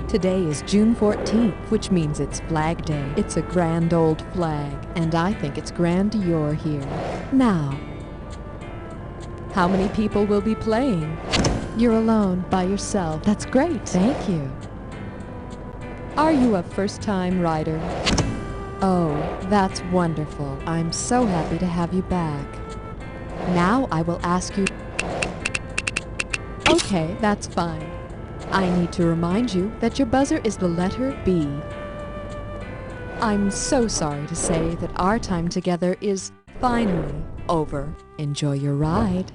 Today is June 14th, which means it's Flag Day. It's a grand old flag, and I think it's grand you're here. Now, how many people will be playing? You're alone, by yourself. That's great, thank you. Are you a first-time rider? Oh, that's wonderful. I'm so happy to have you back. Now I will ask you... Okay, that's fine. I need to remind you that your buzzer is the letter B. I'm so sorry to say that our time together is finally over. Enjoy your ride.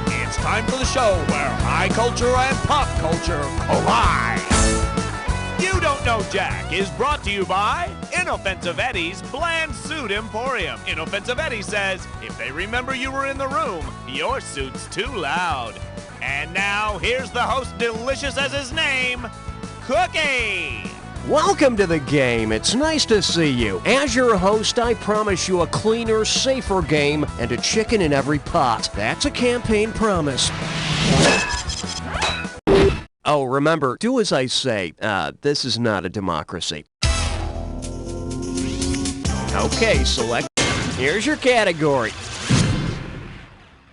It's time for the show where high culture and pop culture collide. You Don't Know Jack is brought to you by Inoffensive Eddie's Bland Suit Emporium. Inoffensive Eddie says, if they remember you were in the room, your suit's too loud. And now, here's the host, delicious as his name, Cookie. Welcome to the game. It's nice to see you. As your host, I promise you a cleaner, safer game and a chicken in every pot. That's a campaign promise. Oh, remember, do as I say. This is not a democracy. Okay, select. Here's your category.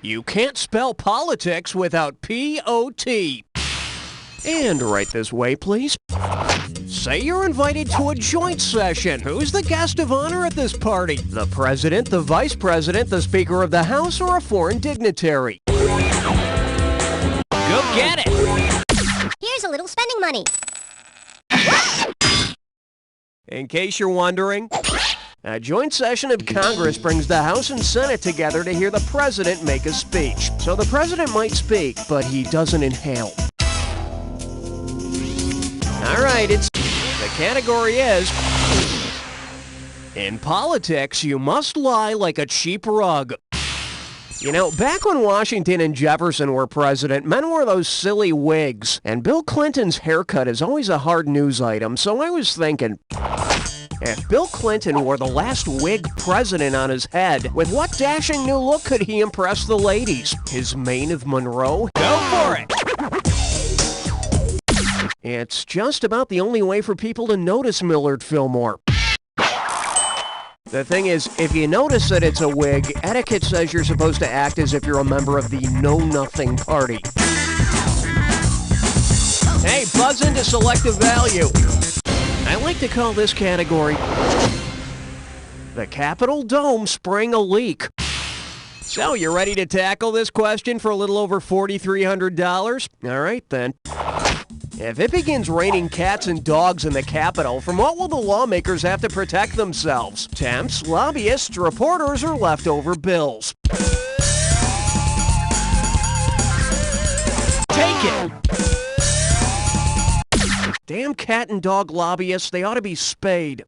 You can't spell politics without P-O-T. And right this way, please. Say you're invited to a joint session. Who's the guest of honor at this party? The president, the vice president, the speaker of the house, or a foreign dignitary? Go get it! Here's a little spending money. In case you're wondering, a joint session of Congress brings the House and Senate together to hear the president make a speech. So the president might speak, but he doesn't inhale. All right, the category is, in politics, you must lie like a cheap rug. You know, back when Washington and Jefferson were president, men wore those silly wigs, and Bill Clinton's haircut is always a hard news item, so I was thinking, if Bill Clinton wore the last wig president on his head, with what dashing new look could he impress the ladies? His mane of Monroe? Go for it! It's just about the only way for people to notice Millard Fillmore. The thing is, if you notice that it's a wig, etiquette says you're supposed to act as if you're a member of the Know-Nothing Party. Hey, buzz into selective value. I like to call this category the Capitol Dome sprang a leak. So, you ready to tackle this question for a little over $4,300? All right, then. If it begins raining cats and dogs in the Capitol, from what will the lawmakers have to protect themselves? Temps, lobbyists, reporters, or leftover bills? Take it! Damn cat and dog lobbyists, they ought to be spayed.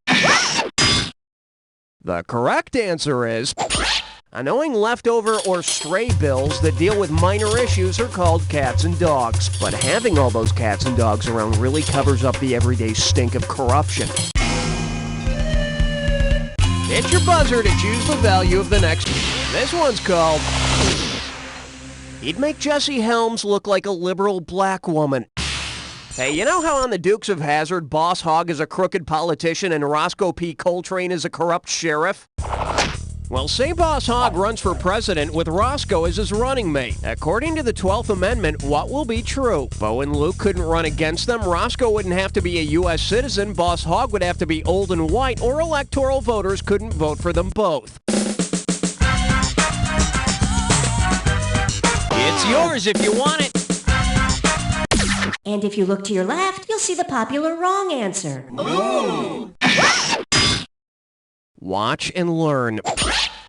The correct answer is... annoying leftover or stray bills that deal with minor issues are called cats and dogs. But having all those cats and dogs around really covers up the everyday stink of corruption. Hit your buzzer to choose the value of the next. This one's called... he'd make Jesse Helms look like a liberal black woman. Hey, you know how on the Dukes of Hazzard, Boss Hogg is a crooked politician and Roscoe P. Coltrane is a corrupt sheriff? Well, say Boss Hogg runs for president with Roscoe as his running mate. According to the 12th Amendment, what will be true? Bo and Luke couldn't run against them, Roscoe wouldn't have to be a U.S. citizen, Boss Hogg would have to be old and white, or electoral voters couldn't vote for them both. It's yours if you want it. And if you look to your left, you'll see the popular wrong answer. Ooh. Watch and learn.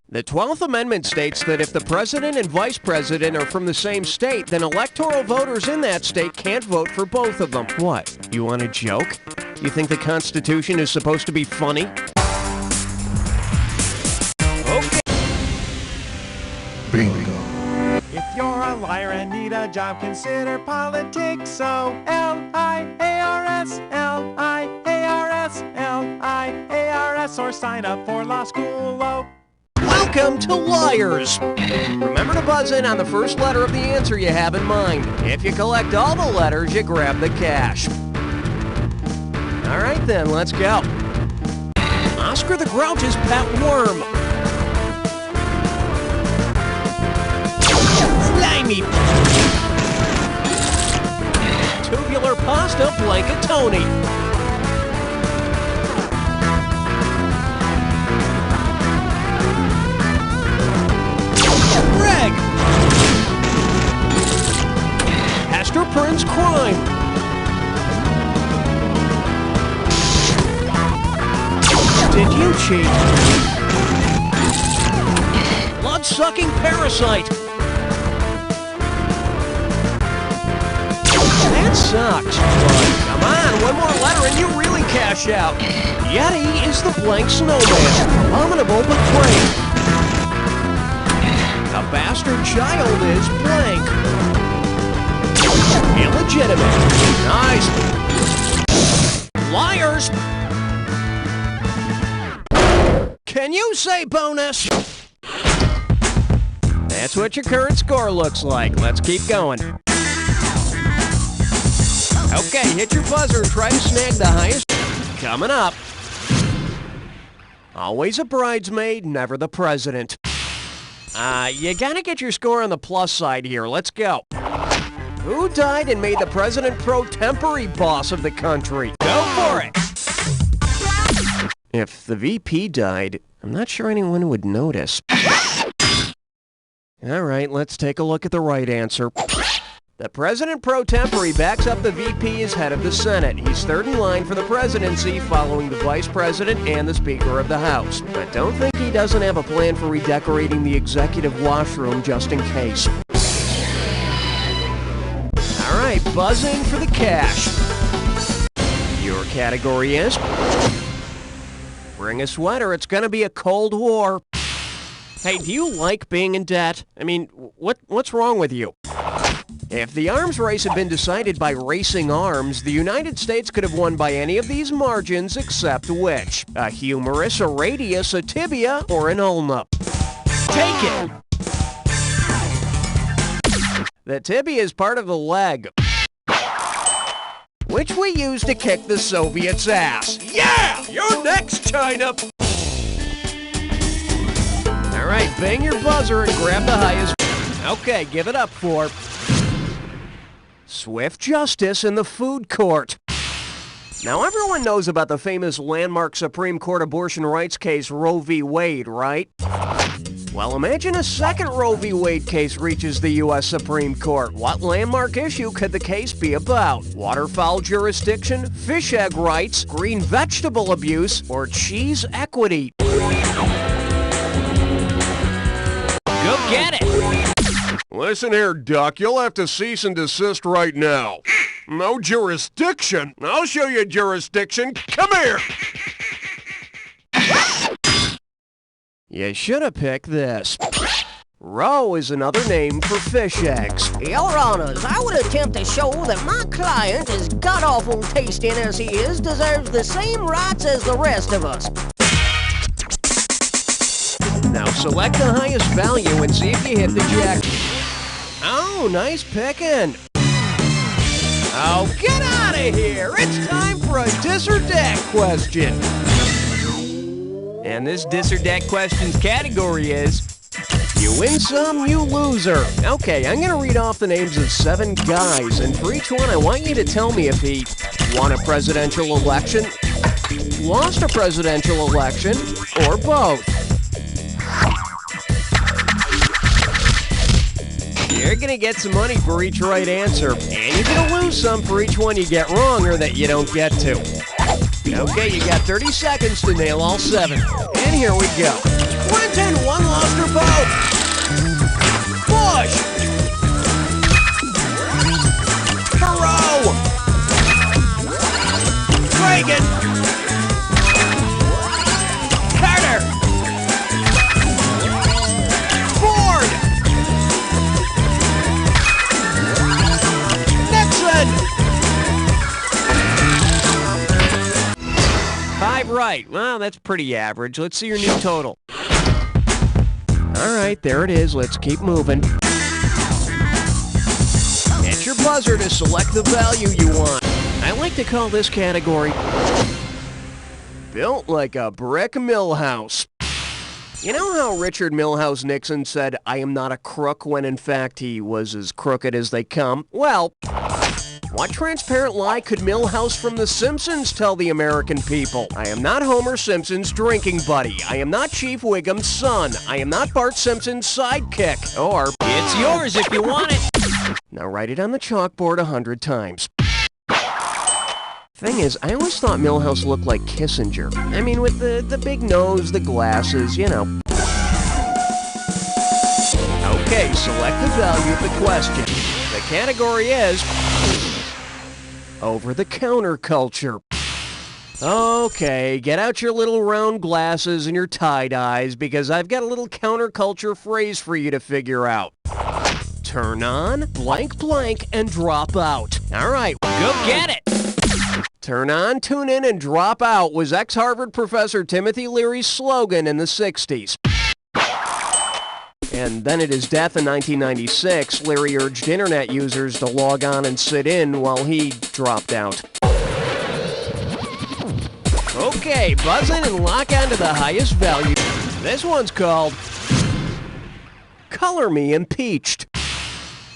The 12th Amendment states that if the president and vice president are from the same state, then electoral voters in that state can't vote for both of them. What? You want a joke? You think the Constitution is supposed to be funny? Okay. Bingo. If you're a liar and need a job, consider politics. So L-I-A-R-S, L-I-A-R-S, L-I-A-R-S, or sign up for law school. Oh. Welcome to Liars. Remember to buzz in on the first letter of the answer you have in mind. If you collect all the letters, you grab the cash. All right then, let's go. Oscar the Grouch's pet worm. Slimy. Tubular pasta blanketoni. Greg. Hester Prynne's crime. Did you cheat? Blood-sucking parasite. That sucks. Come on, one more letter and you really cash out. Yeti is the blank snowman. Abominable but great. A bastard child is blank. Illegitimate. Nice. Liars. Can you say bonus? That's what your current score looks like. Let's keep going. Okay, hit your buzzer and try to snag the highest. Coming up. Always a bridesmaid, never the president. You gotta get your score on the plus side here. Let's go. Who died and made the president pro tempore boss of the country? Go for it! If the VP died, I'm not sure anyone would notice. All right, let's take a look at the right answer. The president pro tempore backs up the VP as head of the Senate. He's third in line for the presidency following the vice president and the Speaker of the House. But don't think he doesn't have a plan for redecorating the executive washroom just in case. All right, buzz in for the cash. Your category is... Bring a sweater, it's gonna be a Cold War. Hey, do you like being in debt? I mean, what's wrong with you? If the arms race had been decided by racing arms, the United States could have won by any of these margins except which? A humerus, a radius, a tibia, or an ulna? Take it! The tibia is part of the leg, which we use to kick the Soviets' ass. Yeah! You're next, China! All right, bang your buzzer and grab the highest. Okay, give it up for swift justice in the food court. Now, everyone knows about the famous landmark Supreme Court abortion rights case Roe v. Wade, right? Well, imagine a second Roe v. Wade case reaches the U.S. Supreme Court. What landmark issue could the case be about? Waterfowl jurisdiction, fish egg rights, green vegetable abuse, or cheese equity? Go get it! Listen here, Duck, you'll have to cease and desist right now. No jurisdiction? I'll show you jurisdiction. Come here! You should have picked this. Roe is another name for fish eggs. Your Honors, I would attempt to show that my client, as god-awful tasting as he is, deserves the same rights as the rest of us. Now select the highest value and see if you hit the jack. Oh, nice picking. Oh, get out of here! It's time for a dis or dat question. And this dis or dat questions category is... You win some, you loser. Okay, I'm gonna read off the names of 7 guys, and for each one I want you to tell me if he won a presidential election, lost a presidential election, or both. You're gonna get some money for each right answer, and you're gonna lose some for each one you get wrong or that you don't get to. Okay, you got 30 seconds to nail all 7. And here we go. Clinton, one lost or both. Bush. Thoreau. Reagan. Carter. Ford. Nixon. 5 right. Well, that's pretty average. Let's see your new total. All right, there it is. Let's keep moving. Hit your buzzer to select the value you want. I like to call this category built like a brick millhouse. You know how Richard Milhouse Nixon said, "I am not a crook," when in fact he was as crooked as they come? Well, what transparent lie could Milhouse from The Simpsons tell the American people? I am not Homer Simpson's drinking buddy. I am not Chief Wiggum's son. I am not Bart Simpson's sidekick. Or, It's yours if you want it. now write it on the chalkboard 100 times. Thing is, I always thought Milhouse looked like Kissinger. I mean, with the big nose, the glasses, you know. Okay, select the value of the question. The category is over-the-counter culture. Okay, get out your little round glasses and your tie-dyes, because I've got a little counterculture phrase for you to figure out. Turn on, blank blank, and drop out. All right, Go get it. turn on, tune in, and drop out was ex-Harvard professor Timothy Leary's slogan in the 60s. And then at his death in 1996, Leary urged internet users to log on and sit in while he dropped out. Okay, buzz in and lock on to the highest value. This one's called Color Me Impeached.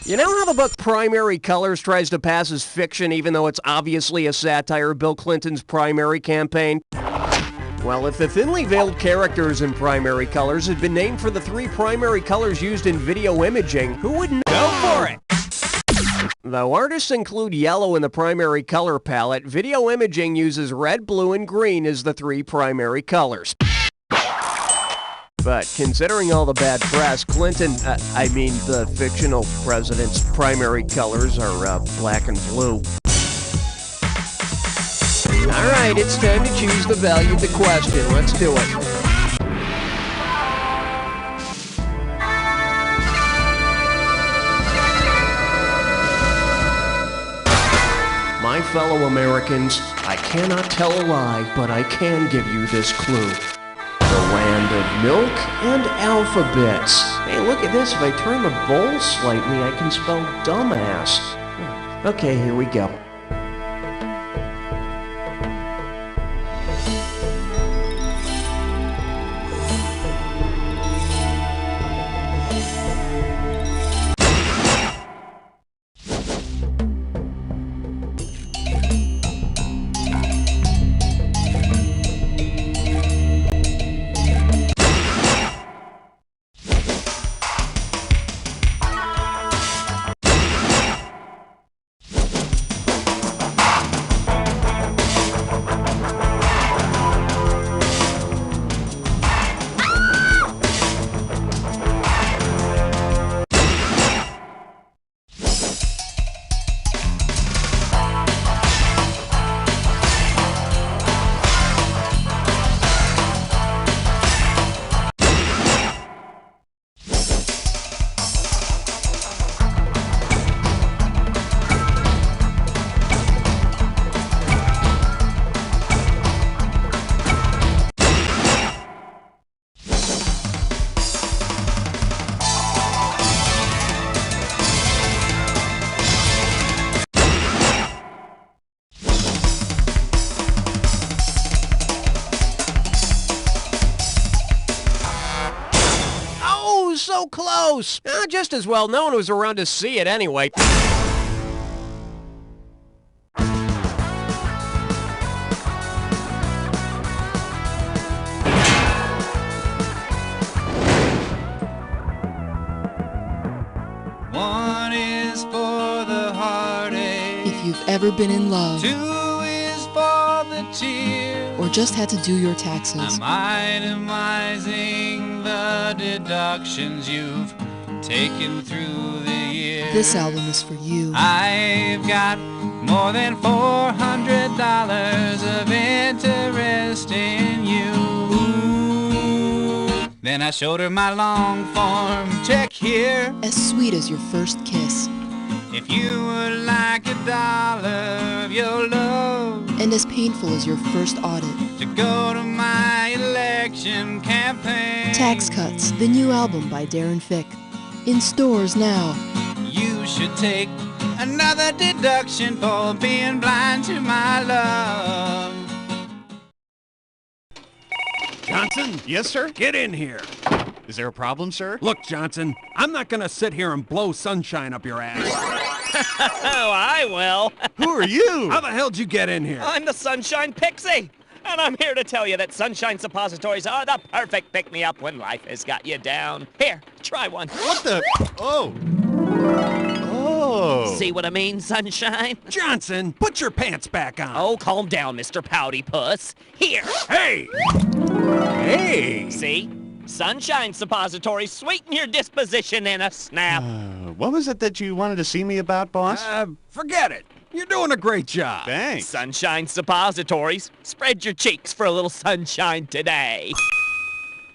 You know how the book Primary Colors tries to pass as fiction even though it's obviously a satire of Bill Clinton's primary campaign? Well, if the thinly veiled characters in Primary Colors had been named for the 3 primary colors used in video imaging, who would know? Go for it. Though artists include yellow in the primary color palette, video imaging uses red, blue, and green as the 3 primary colors. But considering all the bad press, the fictional president's primary colors are black and blue. All right, it's time to choose the value of the question. Let's do it. My fellow Americans, I cannot tell a lie, but I can give you this clue. The land of milk and alphabets. Hey, look at this. If I turn the bowl slightly, I can spell dumbass. Okay, here we go. So close! Just as well no one was around to see it anyway. One is for the heartache. If you've ever been in love, 2 is for the tears. or just had to do your taxes, I'm itemizing the deductions you've taken through the years. this album is for you. I've got more than $400 of interest in you. Then I showed her my long form check here. As sweet as your first kiss. If you would like $1 of your love, and as painful as your first audit. To go to my election campaign. Tax Cuts, the new album by Darren Fick. In stores now. You should take another deduction for being blind to my love. Johnson? Yes, sir? Get in here. Is there a problem, sir? Look, Johnson, I'm not gonna sit here and blow sunshine up your ass. Oh, I will. Who are you? How the hell'd you get in here? I'm the Sunshine Pixie. And I'm here to tell you that Sunshine Suppositories are the perfect pick-me-up when life has got you down. Here, try one. What the? Oh. Oh. See what I mean, Sunshine? Johnson, put your pants back on. Oh, calm down, Mr. Pouty Puss. Here. Hey! Hey! See? Sunshine Suppositories sweeten your disposition in a snap. What was it that you wanted to see me about, boss? Forget it. You're doing a great job. Thanks. Sunshine Suppositories. Spread your cheeks for a little sunshine today.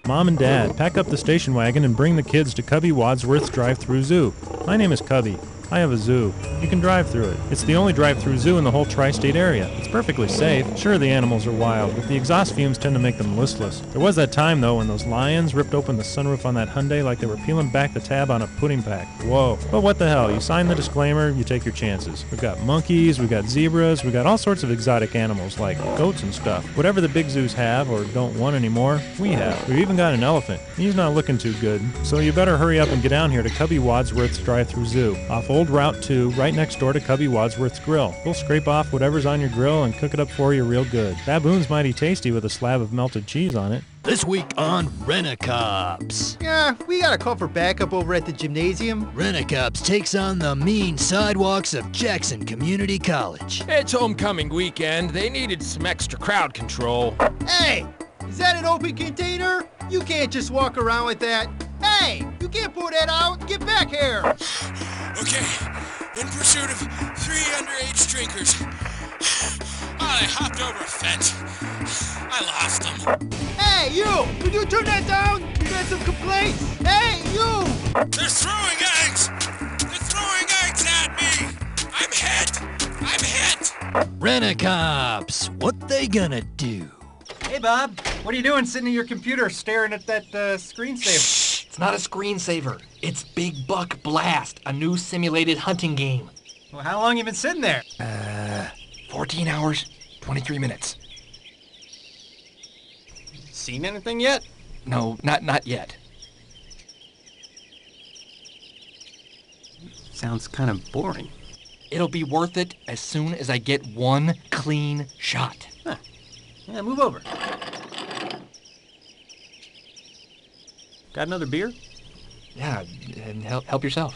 Mom and Dad, pack up the station wagon and bring the kids to Cubby Wadsworth's drive-through zoo. My name is Cubby. I have a zoo. You can drive through it. It's the only drive-through zoo in the whole tri-state area. It's perfectly safe. Sure, the animals are wild, but the exhaust fumes tend to make them listless. There was that time, though, when those lions ripped open the sunroof on that Hyundai like they were peeling back the tab on a pudding pack. Whoa. But what the hell? You sign the disclaimer, you take your chances. We've got monkeys, we've got zebras, we've got all sorts of exotic animals like goats and stuff. Whatever the big zoos have or don't want anymore, we have. We've even got an elephant. He's not looking too good. So you better hurry up and get down here to Cubby Wadsworth's drive-through zoo, off Old Route 2, right next door to Cubby Wadsworth's Grill. We'll scrape off whatever's on your grill and cook it up for you real good. Baboon's mighty tasty with a slab of melted cheese on it. This week on Rent-A-Cops. Yeah, we got a call for backup over at the gymnasium. Rent-A-Cops takes on the mean sidewalks of Jackson Community College. It's homecoming weekend. They needed some extra crowd control. Hey, is that an open container? You can't just walk around with that. Hey, you can't pull that out. Get back here. Okay, in pursuit of 3 underage drinkers. I hopped over a fence. I lost them. Hey, you! Would you turn that down? We got some complaints. Hey, you! They're throwing eggs! They're throwing eggs at me! I'm hit! I'm hit! Rent-A-Cops, what they gonna do? Hey, Bob. What are you doing sitting at your computer staring at that screensaver? Shh! It's not a screensaver. It's Big Buck Blast, a new simulated hunting game. Well, how long you been sitting there? 14 hours, 23 minutes. Seen anything yet? No, not yet. Sounds kind of boring. It'll be worth it as soon as I get one clean shot. Huh. Yeah, move over. Got another beer? Yeah, and help yourself.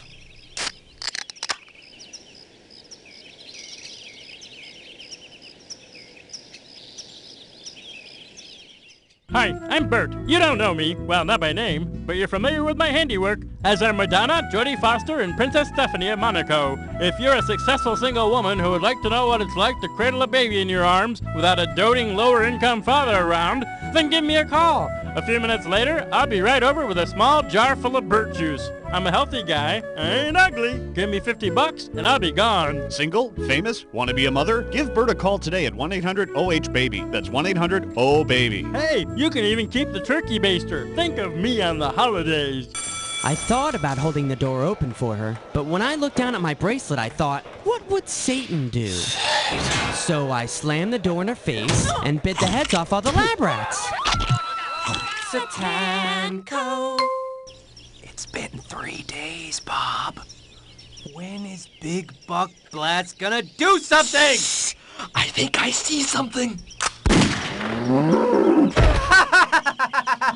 Hi, I'm Bert. You don't know me, well, not by name, but you're familiar with my handiwork, as are Madonna, Jodie Foster, and Princess Stephanie of Monaco. If you're a successful single woman who would like to know what it's like to cradle a baby in your arms without a doting lower-income father around, then give me a call. A few minutes later, I'll be right over with a small jar full of Bert juice. I'm a healthy guy. I ain't ugly. Give me $50 and I'll be gone. Single? Famous? Want to be a mother? Give Bert a call today at 1-800-OH-BABY. That's 1-800-OH-BABY. Hey, you can even keep the turkey baster. Think of me on the holidays. I thought about holding the door open for her, but when I looked down at my bracelet, I thought, what would Satan do? So I slammed the door in her face and bit the heads off all the lab rats. Satanko. It's been 3 days, Bob. When is Big Buck Blast gonna do something? I think I see something.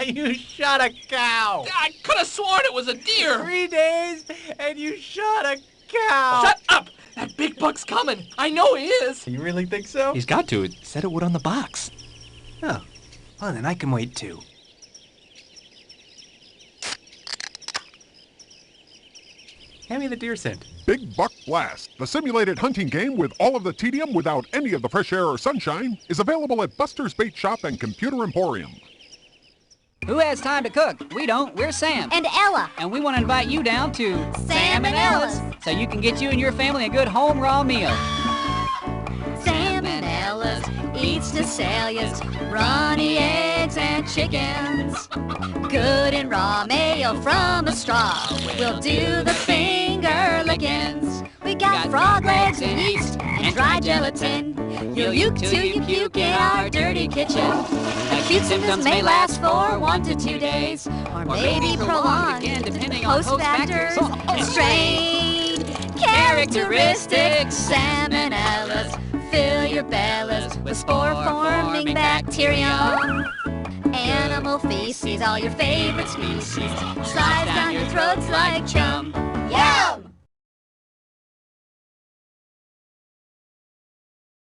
You shot a cow. I could have sworn it was a deer. 3 days and you shot a cow. Shut up! That Big Buck's coming. I know he is. You really think so? He's got to. It said it would on the box. Oh, well then I can wait too. Hand me the deer scent. Big Buck Blast, the simulated hunting game with all of the tedium without any of the fresh air or sunshine, is available at Buster's Bait Shop and Computer Emporium. Who has time to cook? We don't. We're Sam. And Ella. And we want to invite you down to Sam and Ella's. So you can get you and your family a good home raw meal. Sam and Ella's azaleas, runny eggs and chickens. Good and raw mayo from a straw. We'll do the finger lickings. We got frog legs and yeast and dry gelatin. You'll uke till you puke in our dirty kitchen. Acute symptoms may last for 1 to 2 days, or maybe prolonged again depending on host factors and strain characteristics. Salmonellas fill your bellas with spore-forming bacterium. Animal feces, all your favorite species, slides down your throats like chum. Yo!